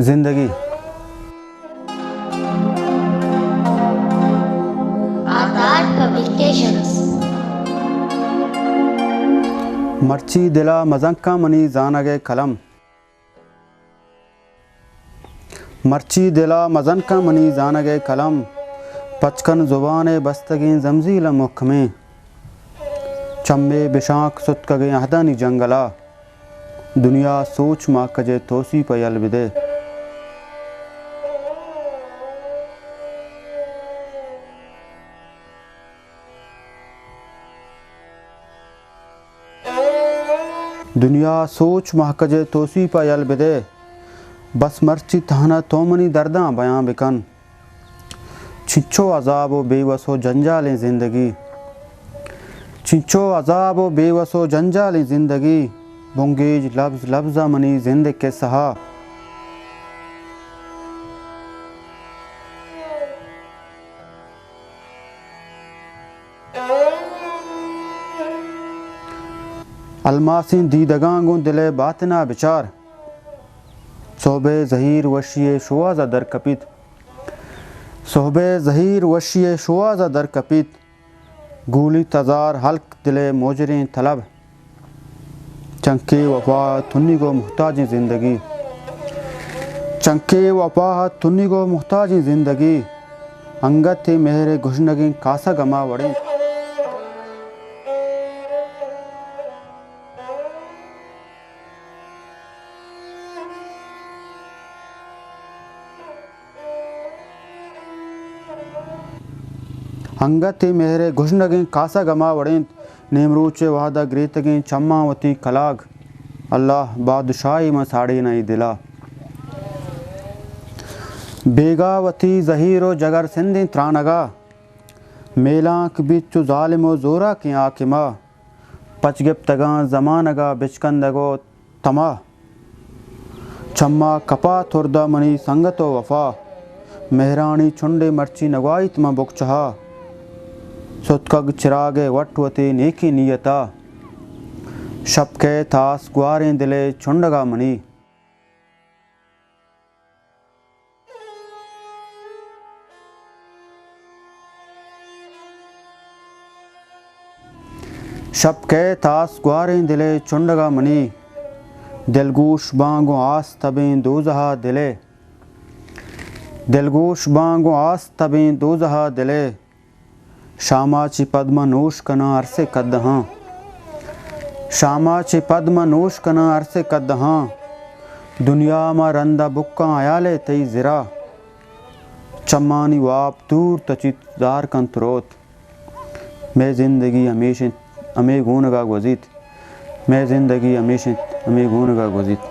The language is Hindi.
ज़िंदगी। आधार पब्लिकेशंस। मर्ची दिला मजक्का मनी जानगे कलम, मर्ची दिला मजनका मनी जानगे कलम, पचकन ज़ुबान बस्तगी जमजील मुखमें, चम्मे बिशाक सुतकगे अहदानी जंगला, दुनिया सोच मा कजे तोसी पयल बिदे। दुनिया सोच महकजे तोसी पयल बिदे, बस मर्ची तहना तोमनी दर्दा बयां बिकन, छिंचो अजाब व बेवसो जंजाल ज़िंदगी, छिंचो अजाब व बेवसो जंजाल ज़िंदगी, बुंगेज लफ्ज़ लफ्ज़ा मनी जिंद के सहा। अलमासी दीदगांगो दिले बातना बिचार, सोबे ज़हीर वशिये शुआज़ा दर कपित, सोबे ज़हीर वशिये शुआज़ा दर कपित, गूली तजार हल्क दिले मोजरें तलब, चंके वफा तुन्नी को मुहताजी ज़िंदगी, चंके वफा तुन्नी को मुहताजी ज़िंदगी, अंगत थे मेहरे घुशनगी कासा गमा वड़े। अंगत मेहरे घुशनगी कासा गमा वड़ें, नेमरूचे वादा ग्रेतगी चम्मावती कलाग, अल्लाह बादशाही में साड़ी नहीं दिला। बेगावती ज़हीरो जगर सिंधी त्रानगा, मेलाक बिच्चु ज़ालिमो ज़ोरा की आकिमा, पचगिप्तगा ज़मानगा बिचकंदगो तमा, चम्मा कपा तुरदा मनी संगतो वफा, मेहरानी चुंडे मर्ची नगवाई तमा बुकचहा, सुतकग चिरागे वटवती नेकी नियता, शबके थास ग्वारें दिले चुंडगा मनी, शबके थास ग्वारें दिले चुंडगा मनी, दिलगोश बांगो आस तबें दोजहा दिले, दिलगोश बांगो आस तबें दोजहा दिले, शामाची पद्मा नोश कना अरसे कदहाँ, शामाची पद्मा नोश कना अरसे कदहाँ, दुनिया मा रंदा बुक्का आयाले तई ज़िरा, चम्मानी वाप दूर तचित जार कंतरोत, मैं ज़िंदगी हमेशा अमे गूनगा गुज़ीत, मैं ज़िंदगी हमेशा अमे गूनगा गुज़ीत।